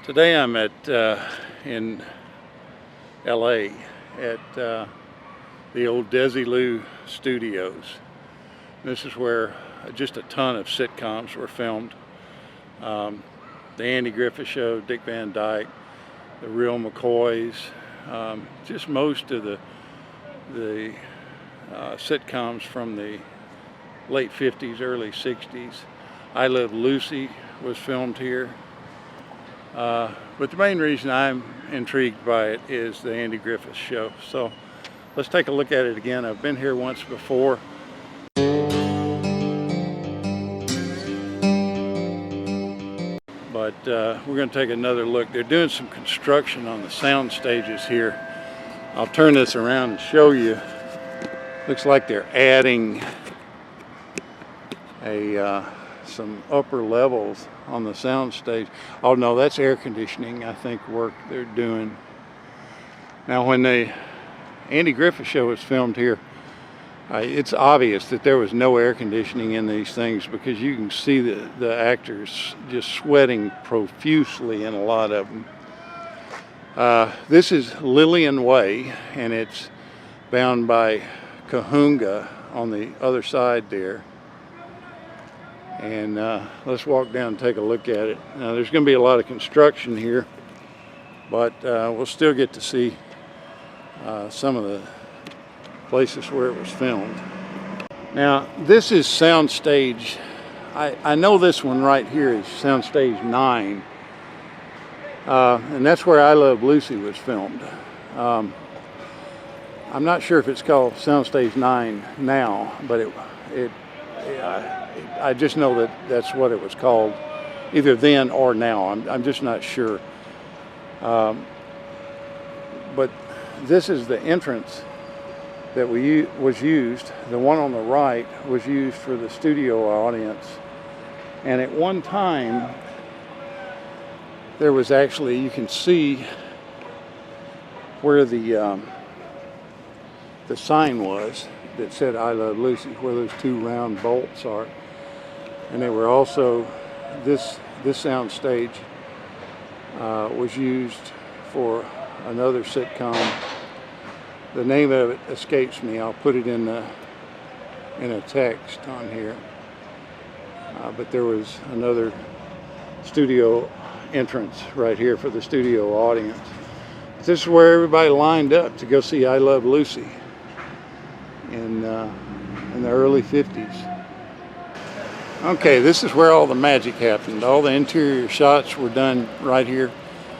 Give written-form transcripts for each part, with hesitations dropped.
Today I'm at in LA at the old DESILU studios. This is where just a ton of sitcoms were filmed. The Andy Griffith Show, Dick Van Dyke, the Real McCoys, just most of the sitcoms from the late 50s, early 60s. I Love Lucy was filmed here. But the main reason I'm intrigued by it is the Andy Griffith Show. So let's take a look at it again. I've been here once before. But we're going to take another look. They're doing some construction on the sound stages here. I'll turn this around and show you. Looks like they're adding some upper levels on the sound stage. Oh no, that's air conditioning, I think, work they're doing. Now when the Andy Griffith Show was filmed here, it's obvious that there was no air conditioning in these things, because you can see the actors just sweating profusely in a lot of them. This is Lillian Way, and it's bound by Kahunga on the other side there. And let's walk down and take a look at it. Now there's going to be a lot of construction here, but we'll still get to see some of the places where it was filmed. Now this is Soundstage. I know this one right here is Soundstage 9, and that's where I Love Lucy was filmed. I'm not sure if it's called Soundstage 9 now, but I just know that that's what it was called, either then or now. I'm just not sure. But this is the entrance that was used. The one on the right was used for the studio audience. And at one time, there was actually, you can see where the sign was that said I Love Lucy, where those two round bolts are. And they were also, this sound stage was used for another sitcom. The name of it escapes me. I'll put it in a text on here. But there was another studio entrance right here for the studio audience. This is where everybody lined up to go see I Love Lucy in the early 50s. Okay, this is where all the magic happened. All the interior shots were done right here.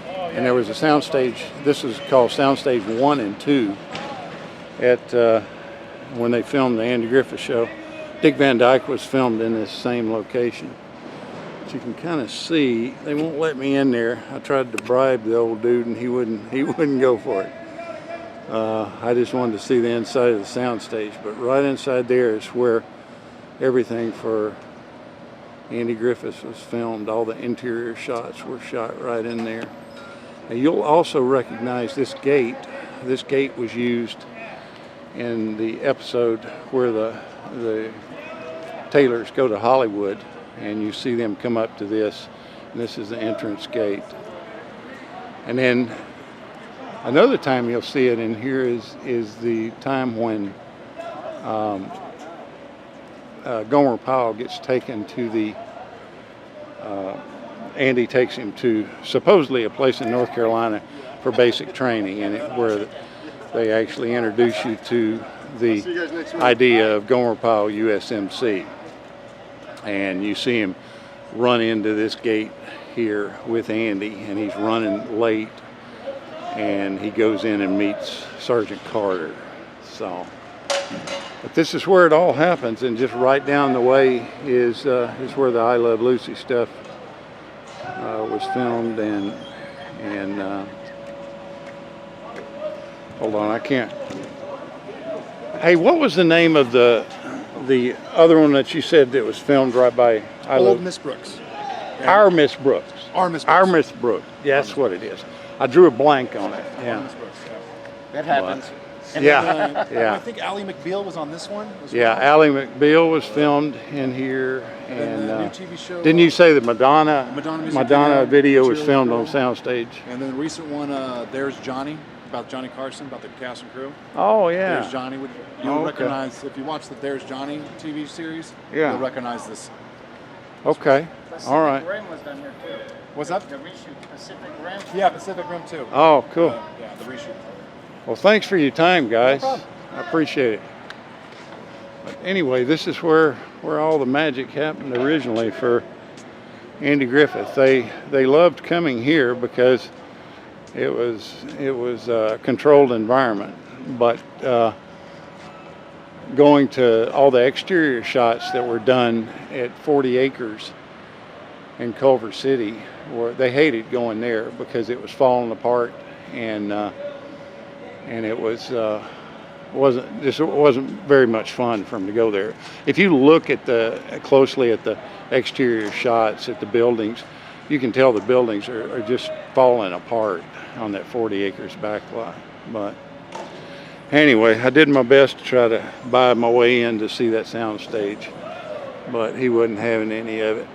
And there was a soundstage. This is called Soundstage 1 and 2 at when they filmed the Andy Griffith Show. Dick Van Dyke was filmed in this same location. But you can kind of see, they won't let me in there. I tried to bribe the old dude and he wouldn't go for it. I just wanted to see the inside of the soundstage, but right inside there is where everything for Andy Griffith was filmed. All the interior shots were shot right in there. Now you'll also recognize this gate. This gate was used in the episode where the Taylors go to Hollywood, and you see them come up to this, and this is the entrance gate. And then another time you'll see it in here is the time when Gomer Pyle gets taken to the, Andy takes him to supposedly a place in North Carolina for basic training, and where they actually introduce you to the idea of Gomer Pyle USMC. And you see him run into this gate here with Andy, and he's running late, and he goes in and meets Sergeant Carter. So, but this is where it all happens, and just right down the way is where the I Love Lucy stuff was filmed. And hold on, I can't. Hey, what was the name of the other one that you said that was filmed right by Old Miss Brooks? Our Miss Brooks. Our Miss Brooks. Our Miss Brooks. Yeah, that's what it is. I drew a blank on it. Yeah. Miss Brooks, yeah. That happens. Yeah, yeah. I think Ally McBeal was on this one as Yeah, well. Ally McBeal was filmed in here, And the new TV show. didn't you say the Madonna music video was Cheerleader filmed Girl. on Soundstage? And then the recent one, There's Johnny, about Johnny Carson, about the cast and crew. Oh yeah. There's Johnny. You'll recognize, if you watch the There's Johnny TV series, you'll recognize this. Okay. All right. Pacific Rim was done here too. What's that? The reshoot, Pacific Rim. Yeah, Pacific Rim too. Oh, cool. Yeah, the reshoot. Well, thanks for your time, guys. No problem. I appreciate it. But anyway, this is where all the magic happened originally for Andy Griffith. They loved coming here because it was a controlled environment, but going to all the exterior shots that were done at 40 acres in Culver City, where they hated going there because it was falling apart and it wasn't very much fun for them to go there. If you look at closely at the exterior shots at the buildings, you can tell the buildings are just falling apart on that 40 acres back lot. But anyway, I did my best to try to buy my way in to see that sound stage, but he wasn't having any of it.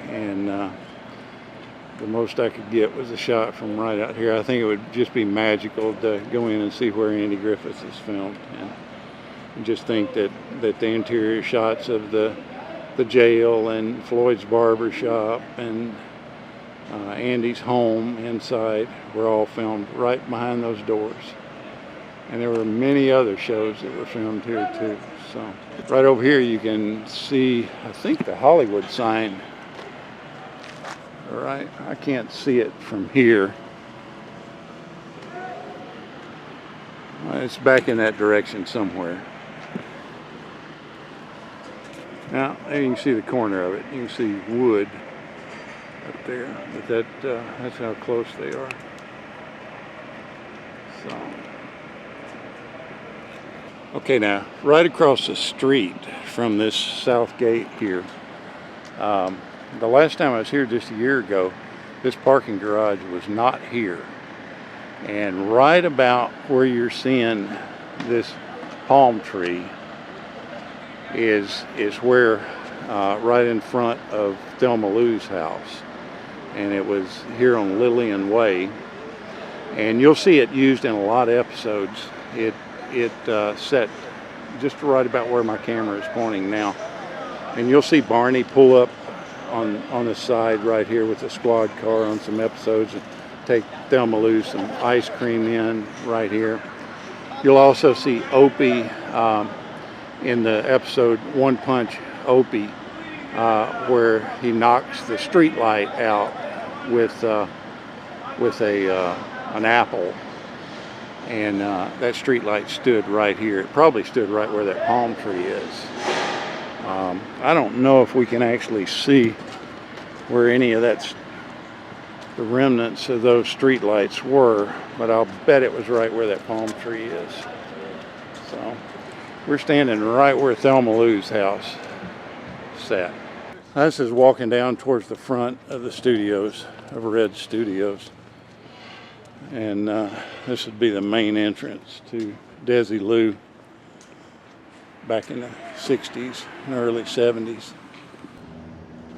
And the most I could get was a shot from right out here. I think it would just be magical to go in and see where Andy Griffith is filmed, and just think that the interior shots of the jail and Floyd's barber shop and Andy's home inside were all filmed right behind those doors. And there were many other shows that were filmed here too. So right over here you can see, I think, the Hollywood sign. All right, I can't see it from here. It's back in that direction somewhere. Now, there you can see the corner of it. You can see wood up there, but that's how close they are. So, okay, now, right across the street from this south gate here, the last time I was here just a year ago, this parking garage was not here. And right about where you're seeing this palm tree is where, right in front of Thelma Lou's house. And it was here on Lillian Way. And you'll see it used in a lot of episodes. It set just right about where my camera is pointing now. And you'll see Barney pull up on the side right here with the squad car on some episodes and take Thelma Lou some ice cream in right here. You'll also see Opie in the episode One Punch Opie, where he knocks the street light out with an apple, and that street light stood right here. It probably stood right where that palm tree is. I don't know if we can actually see where any of the remnants of those street lights were, but I'll bet it was right where that palm tree is. So we're standing right where Thelma Lou's house sat. This is walking down towards the front of the studios, of Red Studios. And this would be the main entrance to DESILU back in the 60s and early 70s.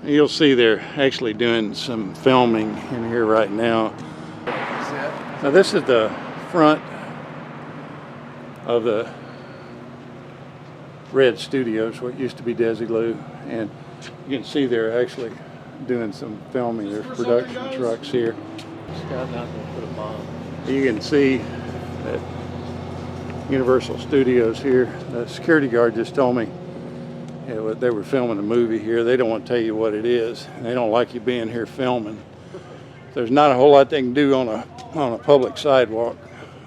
You'll see they're actually doing some filming in here right now. Now this is the front of the Red Studios, what used to be DESILU, and you can see they're actually doing some filming. There's production trucks here. You can see that Universal Studios here. The security guard just told me they were filming a movie here. They don't want to tell you what it is. They don't like you being here filming. There's not a whole lot they can do on a public sidewalk.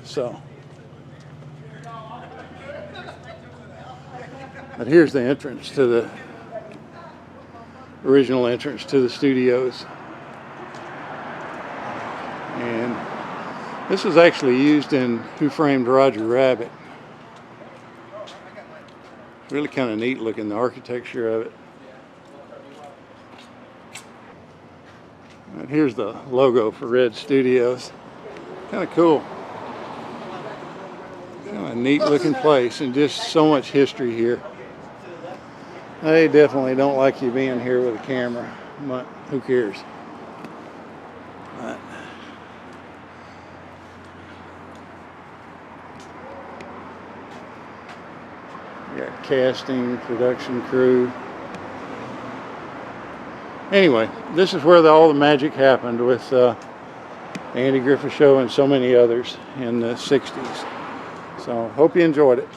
So, but here's the entrance to the original entrance to the studios. And this was actually used in Who Framed Roger Rabbit. Really kind of neat looking, the architecture of it. And here's the logo for Red Studios. Kind of cool. A neat looking place, and just so much history here. They definitely don't like you being here with a camera, but who cares? We got casting, production crew. Anyway, this is where all the magic happened with the Andy Griffith Show and so many others in the 60s. So hope you enjoyed it.